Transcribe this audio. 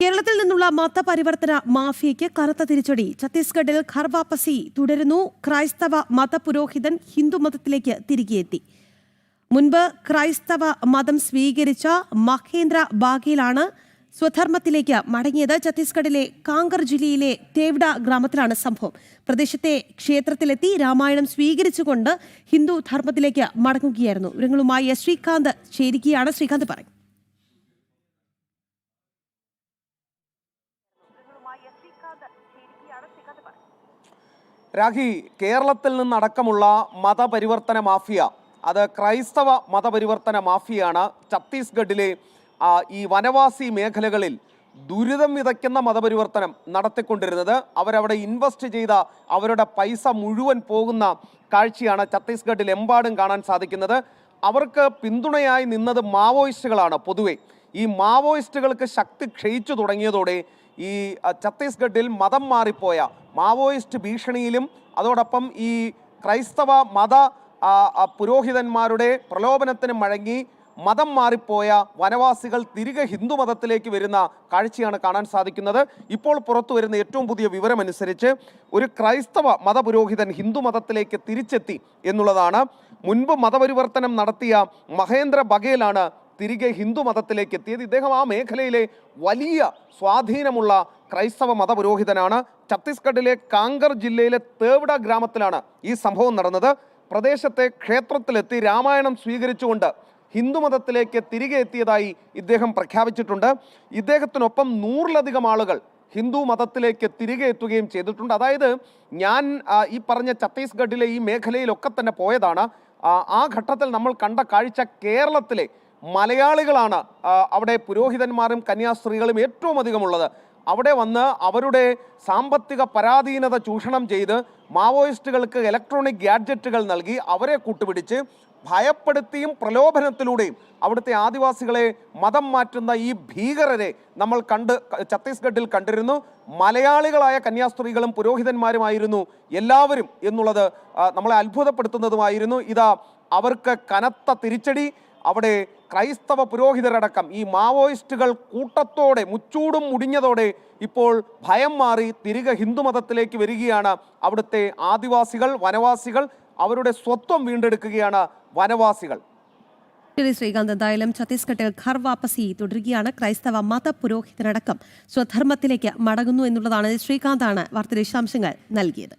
കേരളത്തിൽ നിന്നുള്ള മതപരിവർത്തന മാഫിയയ്ക്ക് കനത്ത തിരിച്ചടി. ഛത്തീസ്ഗഡിൽ ഘർ വാപസി തുടരുന്നു. ക്രൈസ്തവ മതപുരോഹിതൻ ഹിന്ദുമതത്തിലേക്ക് തിരികെയെത്തി. മുൻപ് ക്രൈസ്തവ മതം സ്വീകരിച്ച മഹേന്ദ്ര ബാഗേലാണ് സ്വധർമ്മത്തിലേക്ക് മടങ്ങിയത്. ഛത്തീസ്ഗഡിലെ കാങ്കർ ജില്ലയിലെ തേവ്ഡ ഗ്രാമത്തിലാണ് സംഭവം. പ്രദേശത്തെ ക്ഷേത്രത്തിലെത്തി രാമായണം സ്വീകരിച്ചുകൊണ്ട് ഹിന്ദു ധർമ്മത്തിലേക്ക് മടങ്ങുകയായിരുന്നു. വിവരങ്ങളുമായി ശ്രീകാന്ത് ചേരുകയാണ്. ശ്രീകാന്ത് പറയും. രാഖി, കേരളത്തിൽ നിന്നടക്കമുള്ള മതപരിവർത്തന മാഫിയ, അത് ക്രൈസ്തവ മതപരിവർത്തന മാഫിയാണ് ഛത്തീസ്ഗഡിലെ ഈ വനവാസി മേഖലകളിൽ ദുരിതം വിതയ്ക്കുന്ന മതപരിവർത്തനം നടത്തിക്കൊണ്ടിരുന്നത്. അവരവിടെ ഇൻവെസ്റ്റ് ചെയ്ത അവരുടെ പൈസ മുഴുവൻ പോകുന്ന കാഴ്ചയാണ് ഛത്തീസ്ഗഡിൽ എമ്പാടും കാണാൻ സാധിക്കുന്നത്. അവർക്ക് പിന്തുണയായി നിന്നത് മാവോയിസ്റ്റുകളാണ്. പൊതുവെ ഈ മാവോയിസ്റ്റുകൾക്ക് ശക്തി ക്ഷയിച്ചു തുടങ്ങിയതോടെ ഈ ഛത്തീസ്ഗഡിൽ മതം മാറിപ്പോയ മാവോയിസ്റ്റ് ഭീഷണിയിലും അതോടൊപ്പം ഈ ക്രൈസ്തവ മത പുരോഹിതന്മാരുടെ പ്രലോഭനത്തിനും വഴങ്ങി മതം മാറിപ്പോയ വനവാസികൾ തിരികെ ഹിന്ദു മതത്തിലേക്ക് വരുന്ന കാഴ്ചയാണ് കാണാൻ സാധിക്കുന്നത്. ഇപ്പോൾ പുറത്തു വരുന്ന ഏറ്റവും പുതിയ വിവരമനുസരിച്ച് ഒരു ക്രൈസ്തവ മതപുരോഹിതൻ ഹിന്ദു മതത്തിലേക്ക് തിരിച്ചെത്തി എന്നുള്ളതാണ്. മുൻപ് മതപരിവർത്തനം നടത്തിയ മഹേന്ദ്ര ബഗേലാണ് തിരികെ ഹിന്ദു മതത്തിലേക്ക് എത്തിയത്. ഇദ്ദേഹം ആ മേഖലയിലെ വലിയ സ്വാധീനമുള്ള ക്രൈസ്തവ മതപുരോഹിതനാണ്. ഛത്തീസ്ഗഡിലെ കാങ്കർ ജില്ലയിലെ തേവ്ഡ ഗ്രാമത്തിലാണ് ഈ സംഭവം നടന്നത്. പ്രദേശത്തെ ക്ഷേത്രത്തിലെത്തി രാമായണം സ്വീകരിച്ചുകൊണ്ട് ഹിന്ദു മതത്തിലേക്ക് തിരികെ എത്തിയതായി ഇദ്ദേഹം പ്രഖ്യാപിച്ചിട്ടുണ്ട്. ഇദ്ദേഹത്തിനൊപ്പം 100-ലധികം ആളുകൾ ഹിന്ദു മതത്തിലേക്ക് തിരികെ എത്തുകയും ചെയ്തിട്ടുണ്ട്. അതായത് ഞാൻ ഈ പറഞ്ഞ ഛത്തീസ്ഗഡിലെ ഈ മേഖലയിലൊക്കെ തന്നെ പോയതാണ്. ആ ഘട്ടത്തിൽ നമ്മൾ കണ്ട കാഴ്ച കേരളത്തിലെ മലയാളികളാണ് അവിടെ പുരോഹിതന്മാരും കന്യാസ്ത്രീകളും ഏറ്റവും അധികമുള്ളത്. അവിടെ വന്ന് അവരുടെ സാമ്പത്തിക പരാധീനത ചൂഷണം ചെയ്ത് മാവോയിസ്റ്റുകൾക്ക് ഇലക്ട്രോണിക് ഗാഡ്ജറ്റുകൾ നൽകി അവരെ കൂട്ടുപിടിച്ച് ഭയപ്പെടുത്തിയും പ്രലോഭനത്തിലൂടെയും അവിടുത്തെ ആദിവാസികളെ മതം മാറ്റുന്ന ഈ ഭീകരരെ നമ്മൾ ഛത്തീസ്ഗഡിൽ കണ്ടിരുന്നു. മലയാളികളായ കന്യാസ്ത്രീകളും പുരോഹിതന്മാരുമായിരുന്നു എല്ലാവരും എന്നുള്ളത് നമ്മളെ അത്ഭുതപ്പെടുത്തുന്നതുമായിരുന്നു. ഇതാ അവർക്ക് കനത്ത തിരിച്ചടി. അവിടെ ക്രൈസ്തവ പുരോഹിതരടക്കം ഈ മാവോയിസ്റ്റുകൾ കൂട്ടത്തോടെ മുച്ചൂടും മുടിഞ്ഞതോടെ ഇപ്പോൾ ഭയം മാറി തിരികെ ഹിന്ദുമതത്തിലേക്ക് വരികയാണ്. അവിടുത്തെ ആദിവാസികൾ, വനവാസികൾ അവരുടെ സ്വത്വം വീണ്ടെടുക്കുകയാണ് വനവാസികൾ. ശ്രീകാന്ത്, എന്തായാലും ഛത്തീസ്ഗഡിൽ ഘർ വാപസി തുടരുകയാണ്. ക്രൈസ്തവ മത പുരോഹിതനടക്കം സ്വധർമ്മത്തിലേക്ക് മടങ്ങുന്നു എന്നുള്ളതാണ്. ശ്രീകാന്താണ് വാർത്താ വിശദാംശങ്ങൾ നൽകിയത്.